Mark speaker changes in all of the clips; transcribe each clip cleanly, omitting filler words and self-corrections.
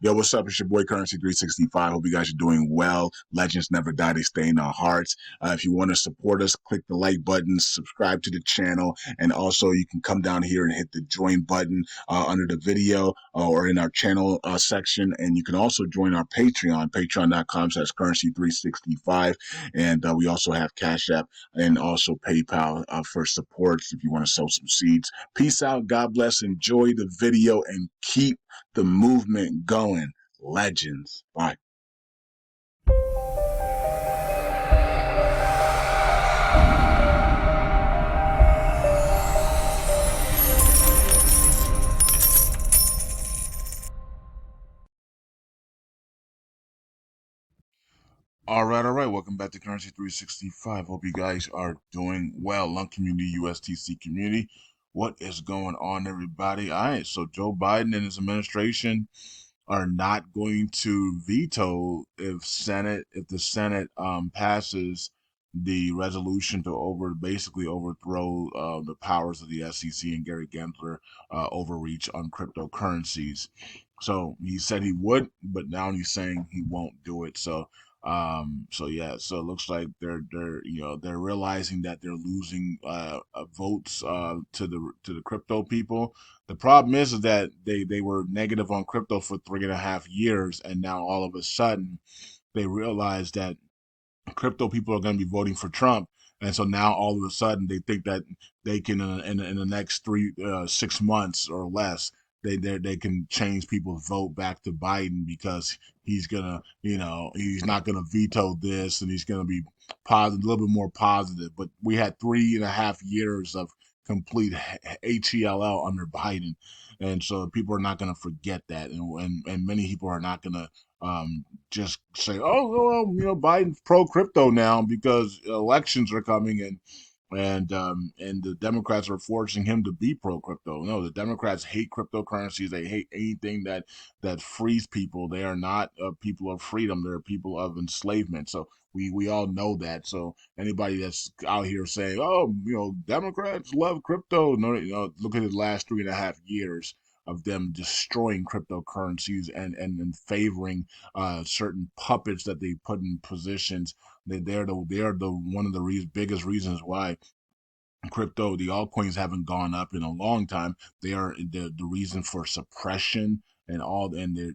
Speaker 1: Yo, what's up? It's your boy Currency 365. Hope you guys are doing well. Legends never die, they stay in our hearts. If you want to support us, click the like button, subscribe to the channel, and also you can come down here and hit the join button under the video or in our channel section. And you can also join our Patreon, patreon.com/currency365. And we also have Cash App and also PayPal for support if you want to sow some seeds. Peace out. God bless. Enjoy the video and keep the movement going. Legends. Bye. All right. Welcome back to Currency 365. Hope you guys are doing well. LUNC community, USTC community. What is going on, everybody? All right. So Joe Biden and his administration are not going to veto if the Senate passes the resolution to basically overthrow the powers of the SEC and Gary Gensler overreach on cryptocurrencies. So he said he would, but now he's saying he won't do it. So yeah, so it looks like they're realizing that they're losing votes to the crypto people. The problem is that they were negative on crypto for 3.5 years, and now all of a sudden they realize that crypto people are going to be voting for Trump, and so now all of a sudden they think that they can in the next 6 months or less they can change people's vote back to Biden because he's gonna he's not gonna veto this and he's gonna be positive, a little bit more positive. But we had 3.5 years of complete HELL under Biden, and so people are not going to forget that, and many people are not going to just say, oh, well, Biden's pro crypto now because elections are coming and the Democrats are forcing him to be pro crypto. No, the Democrats hate cryptocurrencies. They hate anything that frees people. They are not people of freedom. They're people of enslavement. So we all know that. So anybody that's out here saying, oh, Democrats love crypto, no, look at the last 3.5 years of them destroying cryptocurrencies and favoring certain puppets that they put in positions. They are the one of the biggest reasons why the altcoins haven't gone up in a long time. They are the reason for suppression and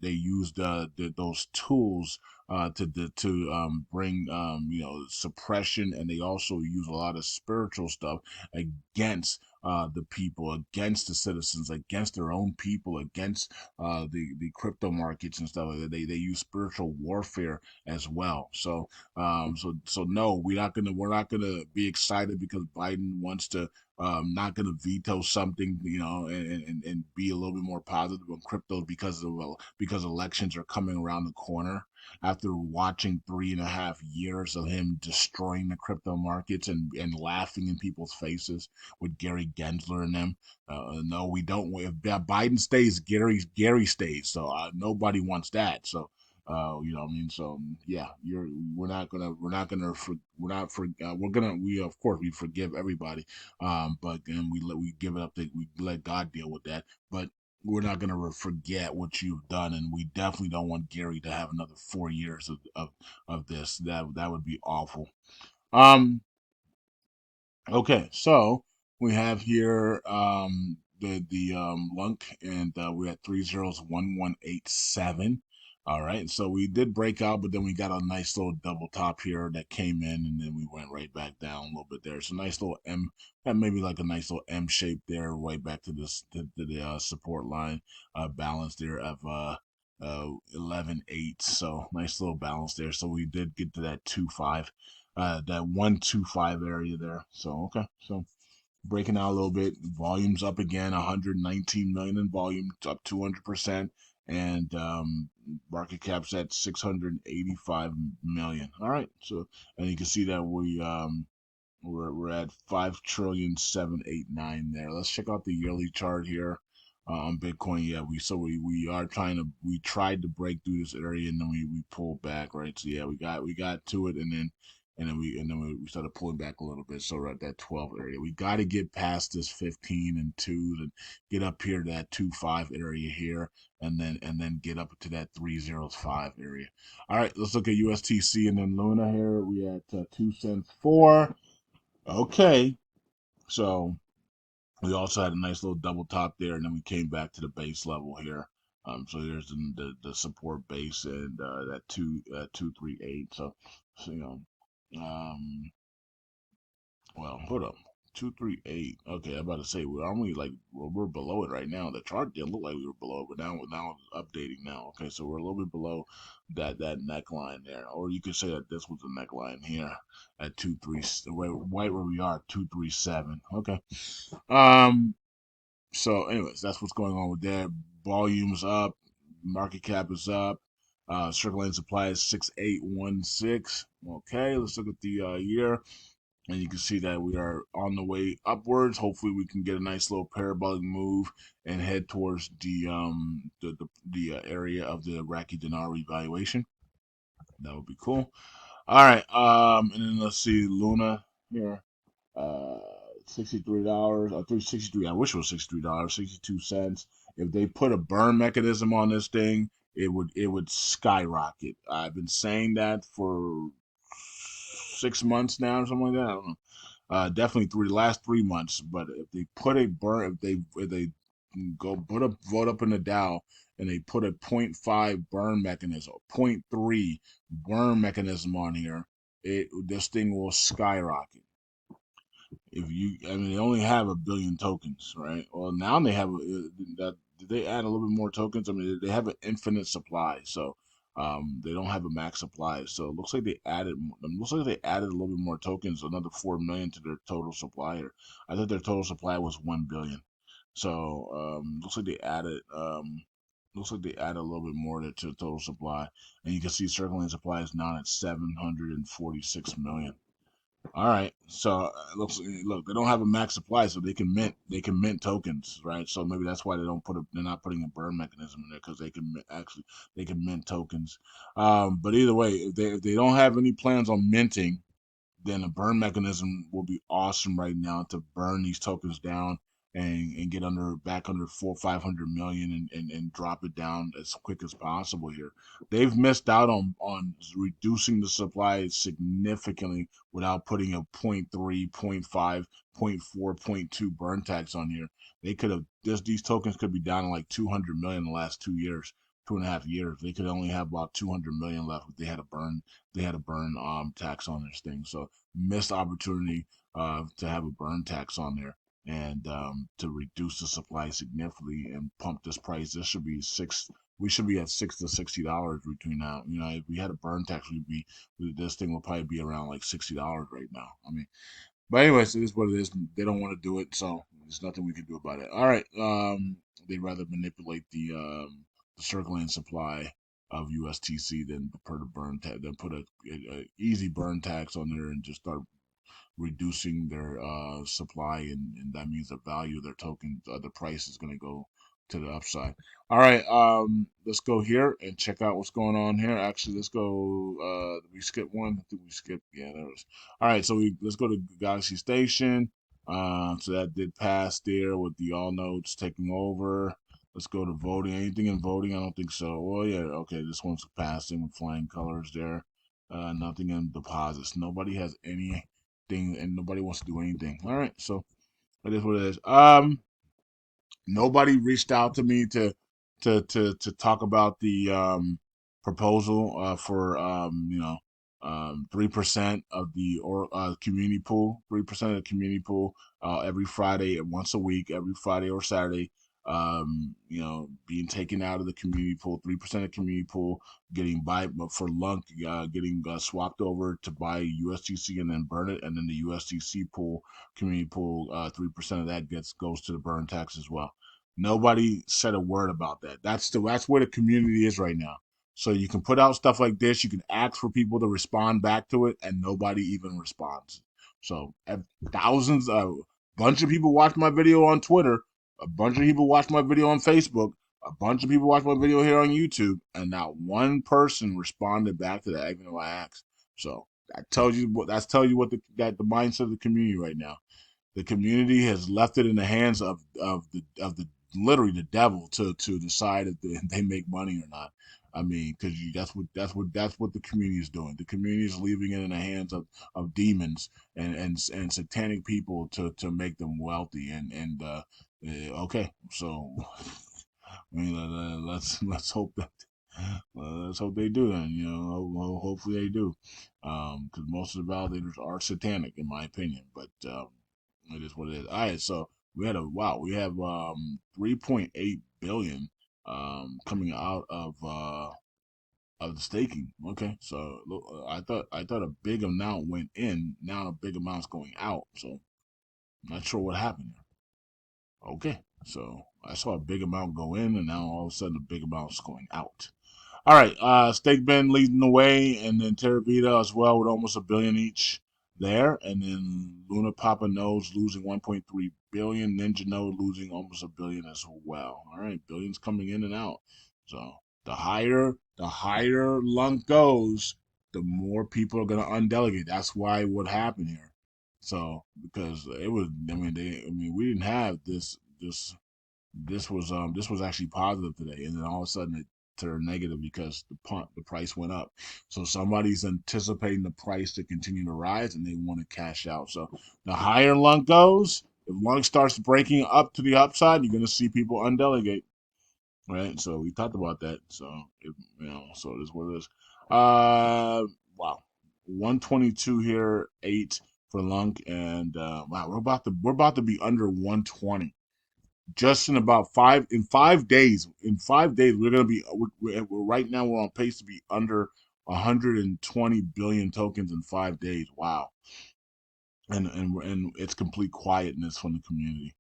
Speaker 1: they used those tools to bring suppression, and they also use a lot of spiritual stuff against the people, against the citizens, against their own people, against the crypto markets and stuff like that. They use spiritual warfare as well. So no, we're not gonna be excited because Biden wants to not gonna veto something, and be a little bit more positive on crypto because elections are coming around the corner. After watching 3.5 years of him destroying the crypto markets and laughing in people's faces with Gary Gensler and them, no, we don't. If Biden stays, Gary stays. So nobody wants that. So what I mean. So yeah, we of course we forgive everybody, but then we give it up to we let God deal with that. But we're not gonna forget what you've done, and we definitely don't want Gary to have another 4 years of this. That would be awful. Um, Okay, so we have here the LUNC, and we're at 301187. All right, so we did break out, but then we got a nice little double top here that came in, and then we went right back down a little bit there. So nice little M, and maybe like a nice little M shape there, right back to the support line balance there of 11.8. So nice little balance there. So we did get to that 2.5 that 125 area there. So okay, so breaking out a little bit, volume's up again, 119 million in volume, up 200%, and market cap's at 685 million. All right, so and you can see that we're at 5,789,000,000 there. Let's check out the yearly chart here. On Bitcoin, yeah, we are we tried to break through this area and then we pulled back, right? So yeah, we got to it and then we started pulling back a little bit. So we're at that 12 area. We got to get past this 15 and 2 and get up here to that 2.5 area here, and then get up to that 305 area. All right, let's look at USTC and then Luna here. We at 2 cents four. Okay, so we also had a nice little double top there, and then we came back to the base level here. So there's the support base and that 238. So well, hold up. 238. Okay, I'm about to say we're only like we're below it right now. The chart didn't look like we were below it, but now it's updating now. Okay, so we're a little bit below that neckline there, or you could say that this was the neckline here at 23. Right where we are, 237. Okay. Um. So, anyways, that's what's going on with that. Volume's up, market cap is up. Circulating supply is 6816. Okay, let's look at the year. And you can see that we are on the way upwards. Hopefully, we can get a nice little parabolic move and head towards the area of the Iraqi dinar revaluation. That would be cool. All right. And then let's see Luna here. Uh, $63 or 363. I wish it was $63, 62 cents. If they put a burn mechanism on this thing, it would skyrocket. I've been saying that for 6 months now or something like that. I don't know. Definitely last 3 months. But if they put a burn, if they go put a vote up in the Dow and they put a .5 burn mechanism, .3 burn mechanism on here, this thing will skyrocket. I mean, they only have 1 billion tokens, right? Well, now they have that. Did they add a little bit more tokens? I mean, they have an infinite supply, so they don't have a max supply. So it looks like they added. Looks like they added a little bit more tokens, another 4 million to their total supply. Here, I think their total supply was 1 billion. So looks like they added. Looks like they added a little bit more to the total supply, and you can see circulating supply is now at 746 million. All right. So look, they don't have a max supply, so they can mint tokens, right? So maybe that's why they're not putting a burn mechanism in there because they can mint tokens. But either way, if they don't have any plans on minting, then a burn mechanism will be awesome right now to burn these tokens down and get back under 400-500 million and drop it down as quick as possible here. They've missed out on reducing the supply significantly without putting a .3, .5, .4, .2 burn tax on here. They could have these tokens could be down to like 200 million in the last 2 years. 2.5 years, they could only have about 200 million left if they had a burn tax on this thing. So missed opportunity to have a burn tax on there and to reduce the supply significantly and pump this price. This should be six. We should be at $60 between now. If we had a burn tax, this thing would probably be around like $60 right now. I mean, but anyways, it is what it is. They don't want to do it, so there's nothing we can do about it. All right. They'd rather manipulate the circulating supply of USTC than put a easy burn tax on there and just start reducing their supply, and that means the value of their token, the price is going to go to the upside. All right, let's go here and check out what's going on here. Actually, let's go. We skipped one. I think we skipped. Yeah, there was. All right, so let's go to Galaxy Station. So that did pass there with the all nodes taking over. Let's go to voting. Anything in voting? I don't think so. Well, yeah, okay. This one's passing with flying colors there. Nothing in deposits. Nobody has anything, and nobody wants to do anything. All right, so that is what it is. Nobody reached out to me to talk about the proposal for 3% of the community pool, 3% of the community pool every Friday, once a week, every Friday or Saturday. Being taken out of the community pool, 3% of the community pool getting for LUNC, getting swapped over to buy USDC and then burn it, and then the USDC pool, community pool, 3% of that goes to the burn tax as well. Nobody said a word about that. That's where the community is right now. So you can put out stuff like this. You can ask for people to respond back to it, and nobody even responds. So thousands, a bunch of people watch my video on Twitter. A bunch of people watch my video on Facebook. A bunch of people watch my video here on YouTube, and not one person responded back to that, even though I asked. So that tells you what the mindset of the community right now. The community has left it in the hands of the literally the devil to decide if they make money or not. I mean, because that's what the community is doing. The community is leaving it in the hands of demons and satanic people to make them wealthy. Okay, so I mean, let's hope they do. Then hopefully they do, because most of the validators are satanic, in my opinion. But it is what it is. All right, so we have 3.8 billion coming out of the staking. Okay, so I thought a big amount went in. Now a big amount's going out. So not sure what happened there. Okay, so I saw a big amount go in, and now all of a sudden a big amount's going out. All right, Steak Ben leading the way, and then Terravita as well with almost a billion each there, and then Luna Papa Knows losing 1.3 billion, Ninja Node losing almost a billion as well. All right, billions coming in and out. So the higher LUNC goes, the more people are gonna undelegate. That's why what happened here. So because it was, we didn't have this was actually positive today, and then all of a sudden it turned negative because the price went up. So somebody's anticipating the price to continue to rise, and they want to cash out. So the higher LUNC goes, if LUNC starts breaking up to the upside, you're going to see people undelegate, right? So we talked about that. So so it is what it is. Wow, 122 here, 8 for LUNC, and wow, we're about to be under 120 just in 5 days. In 5 days, we're gonna be right now we're on pace to be under 120 billion tokens in 5 days. Wow, and it's complete quietness from the community.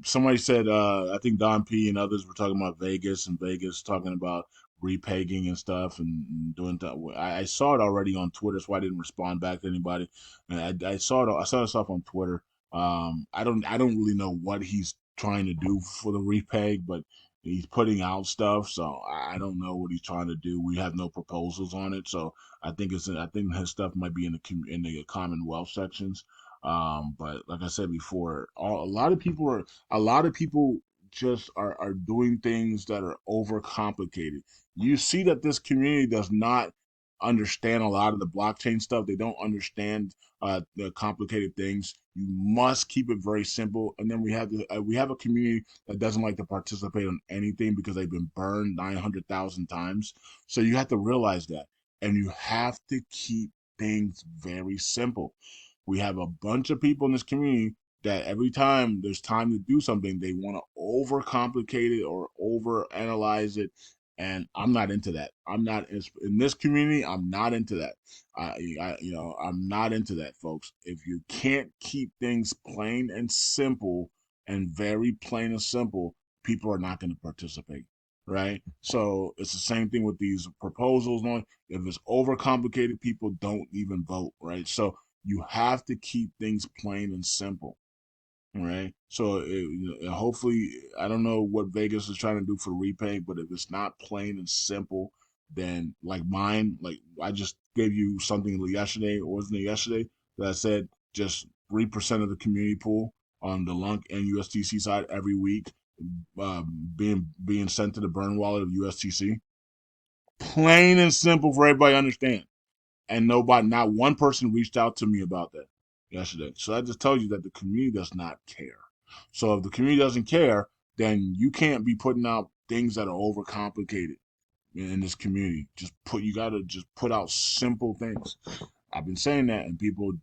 Speaker 1: Somebody said, I think Don P and others were talking about Vegas and Vegas talking about repegging and stuff and doing that. I saw it already on Twitter, so I didn't respond back to anybody. And I saw it. I saw this stuff on Twitter. I don't really know what he's trying to do for the repeg, but he's putting out stuff. So I don't know what he's trying to do. We have no proposals on it, so I think his stuff might be in the Commonwealth sections. But like I said before, a lot of people just are doing things that are overcomplicated. You see that this community does not understand a lot of the blockchain stuff. They don't understand the complicated things. You must keep it very simple. And then we have a community that doesn't like to participate on anything because they've been burned 900,000 times. So you have to realize that, and you have to keep things very simple. We have a bunch of people in this community that every time there's time to do something, they want to overcomplicate it or overanalyze it. And I'm not into that. I'm not in this community. I'm not into that. I'm not into that, folks. If you can't keep things plain and simple and very plain and simple, people are not going to participate, right? So it's the same thing with these proposals. If it's overcomplicated, people don't even vote, right? So you have to keep things plain and simple, right? So hopefully, I don't know what Vegas is trying to do for repay, but if it's not plain and simple, then like mine, like I just gave you something yesterday, or wasn't it yesterday, that I said just 3% of the community pool on the LUNC and USTC side every week, being sent to the burn wallet of USTC. Plain and simple for everybody to understand, and not one person reached out to me about that yesterday. So that just tells you that the community does not care. So if the community doesn't care, then you can't be putting out things that are overcomplicated in this community. You gotta just put out simple things. I've been saying that, and people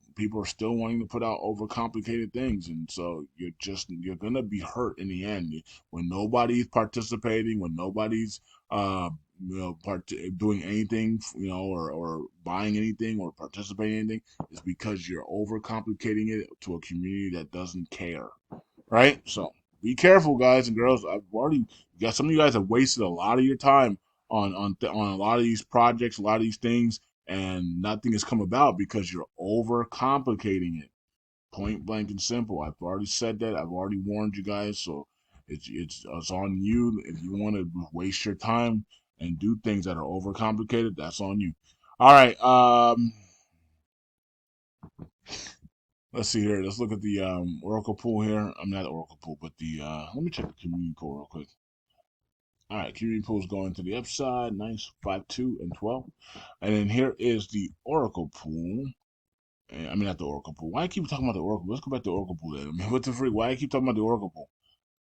Speaker 1: are still wanting to put out overcomplicated things, and so you're gonna be hurt in the end when nobody's participating, when nobody's doing anything, or buying anything or participating in anything. Is because you're overcomplicating it to a community that doesn't care, right? So be careful, guys and girls. I've already got some of you guys have wasted a lot of your time on a lot of these projects, a lot of these things, and nothing has come about because you're overcomplicating it. Point blank and simple. I've already said that. I've already warned you guys. So it's on you. If you want to waste your time and do things that are overcomplicated, that's on you. All right. Let's see here. Let's look at the Oracle pool here. I'm not the Oracle pool, but the let me check the community pool real quick. All right, community pool is going to the upside. Nice, 5, 2, and 12. And then here is the Oracle pool. I mean, not the Oracle pool. Why I keep talking about the Oracle? Let's go back to the Oracle pool then. I mean, what the freak? Why I keep talking about the Oracle pool?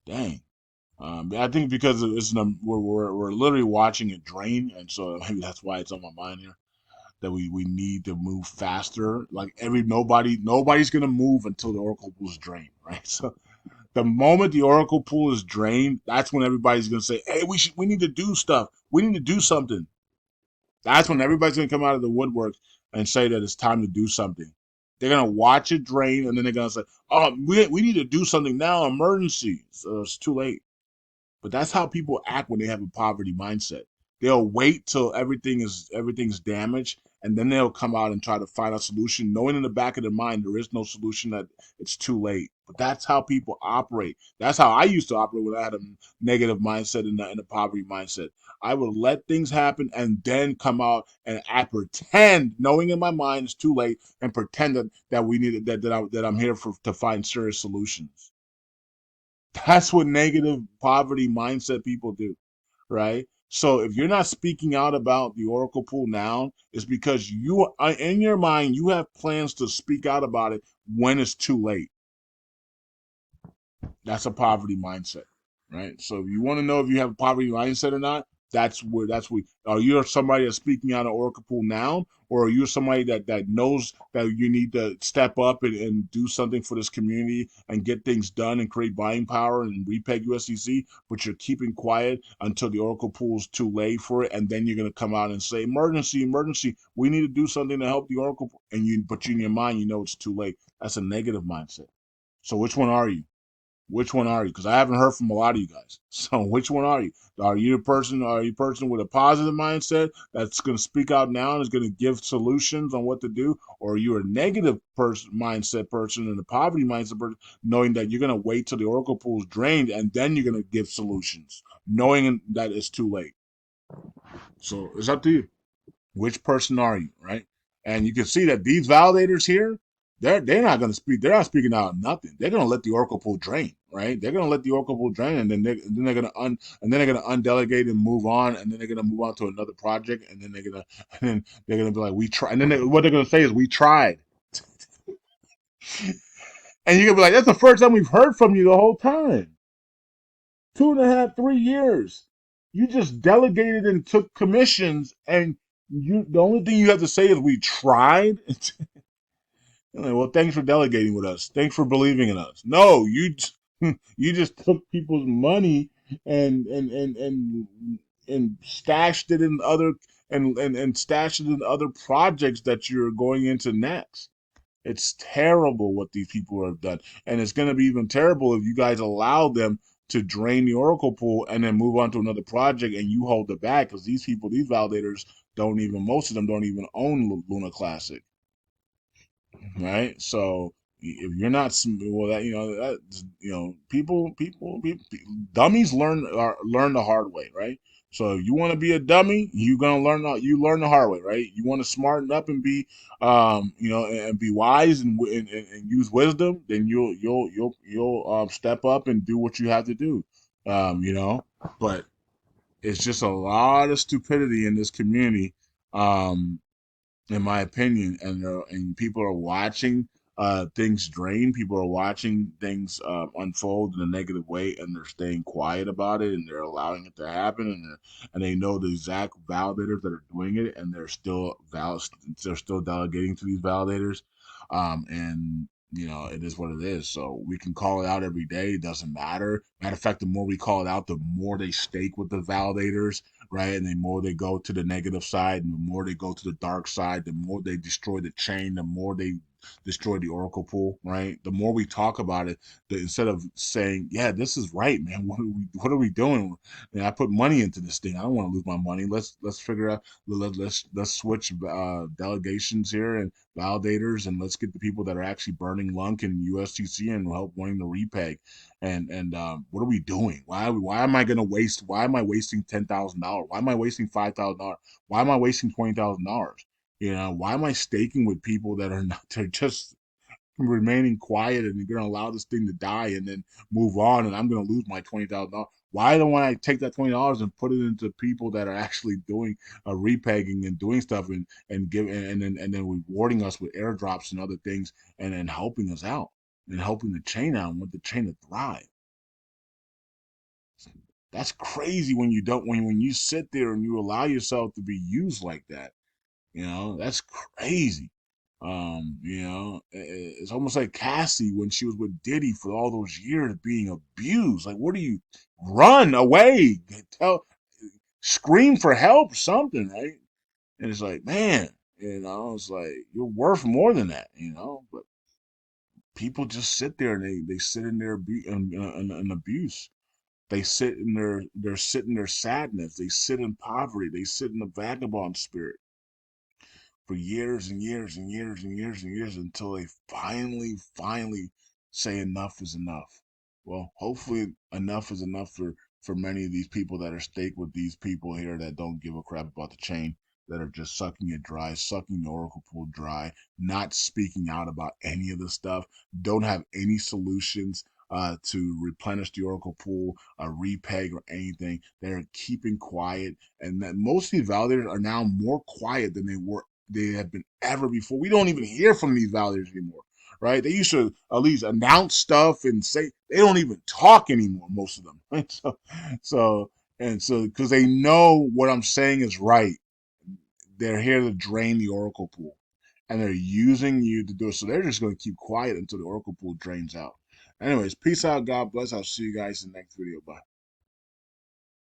Speaker 1: Dang. I think because we're literally watching it drain, and so maybe that's why it's on my mind here. That we need to move faster. Like nobody's gonna move until the Oracle pool is drained, right? So the moment the Oracle pool is drained, that's when everybody's gonna say, "Hey, we need to do stuff. We need to do something." That's when everybody's gonna come out of the woodwork and say that it's time to do something. They're gonna watch it drain, and then they're gonna say, "Oh, we need to do something now, emergency." So it's too late. But that's how people act when they have a poverty mindset. They'll wait till everything's damaged, and then they'll come out and try to find a solution, knowing in the back of their mind there is no solution, that it's too late. But that's how people operate. That's how I used to operate when I had a negative mindset and a poverty mindset. I would let things happen and then come out and I pretend, knowing in my mind it's too late, and pretend that we need that I'm here to find serious solutions. That's what negative poverty mindset people do, right? So if you're not speaking out about the Oracle pool now, it's because you, in your mind, you have plans to speak out about it when it's too late. That's a poverty mindset, right? So if you want to know if you have a poverty mindset or not, that's where are you somebody that's speaking out of Oracle pool now, or are you somebody that knows that you need to step up and do something for this community and get things done and create buying power and repeg USDC, but you're keeping quiet until the Oracle pool is too late for it, and then you're gonna come out and say emergency, emergency, we need to do something to help the Oracle, and but you in your mind you know it's too late. That's a negative mindset. So which one are you? Which one are you? Because I haven't heard from a lot of you guys. So which one are you? Are you a person? Are you a person with a positive mindset that's going to speak out now and is going to give solutions on what to do, or are you a negative mindset person and a poverty mindset person, knowing that you're going to wait till the Oracle pool is drained and then you're going to give solutions, knowing that it's too late? So it's up to you. Which person are you, right? And you can see that these validators here, they're not going to speak. They're not speaking out nothing. They're going to let the Oracle pool drain, right? They're going to let the Oracle pool drain, and then they're going to undelegate and move on, and then they're going to move on to another project, and then they're going to be like, we tried, and then what they're going to say is, we tried, and you're going to be like, that's the first time we've heard from you the whole time, 2.5, 3 years. You just delegated and took commissions, and the only thing you have to say is we tried. Like, well, thanks for delegating with us. Thanks for believing in us. No, you just took people's money and stashed it in other and stashed it in other projects that you're going into next. It's terrible what these people have done, and it's going to be even terrible if you guys allow them to drain the Oracle pool and then move on to another project, and you hold it back because these people, these validators, most of them don't even own Luna Classic, right? So if you're not, well, that people, dummies learn the hard way, right? So if you want to be a dummy, you're gonna learn the hard way, right? You want to smarten up and be, and be wise and use wisdom, then you'll step up and do what you have to do, you know. But it's just a lot of stupidity in this community. In my opinion, and people are watching things drain. People are watching things unfold in a negative way, and they're staying quiet about it, and they're allowing it to happen, and they know the exact validators that are doing it, and they're still delegating to these validators, and it is what it is. So we can call it out every day. It doesn't matter. Matter of fact, the more we call it out, the more they stake with the validators, right? And the more they go to the negative side, and the more they go to the dark side, the more they destroy the chain, the more they destroy the Oracle pool, right? The more we talk about it, instead of saying, "Yeah, this is right, man. What are we doing? Man, I put money into this thing. I don't want to lose my money. Let's figure out. Let's switch delegations here and validators, and let's get the people that are actually burning LUNC and USTC and help wanting to repeg." And what are we doing? Why am I gonna waste? Why am I wasting $10,000? Why am I wasting $5,000? Why am I wasting $20,000? Why am I staking with people that are not? They're just remaining quiet and you're going to allow this thing to die and then move on, and I'm going to lose my $20,000. Why don't I take that $20 and put it into people that are actually doing repegging and doing stuff and give and then rewarding us with airdrops and other things and then helping us out and helping the chain out and want the chain to thrive. That's crazy when you don't when you sit there and you allow yourself to be used like that. That's crazy. It's almost like Cassie when she was with Diddy for all those years being abused. Like, what do you run away? Tell, scream for help, something, right? And it's like, man, it's like you're worth more than that. But people just sit there and they sit in their in abuse. They sit in their sadness. They sit in poverty. They sit in the vagabond spirit for years and years and years and years and years until they finally say enough is enough. Well, hopefully enough is enough for many of these people that are stake with these people here that don't give a crap about the chain, that are just sucking it dry, sucking the Oracle pool dry, not speaking out about any of the stuff, don't have any solutions to replenish the Oracle pool, repeg or anything. They're keeping quiet, and that most of these validators are now more quiet than they have been ever before. We don't even hear from these validators anymore, right? They used to at least announce stuff and say they don't even talk anymore. Most of them, right? So because they know what I'm saying is right, they're here to drain the Oracle pool, and they're using you to do it. So they're just going to keep quiet until the Oracle pool drains out. Anyways, peace out. God bless. I'll see you guys in the next video. Bye.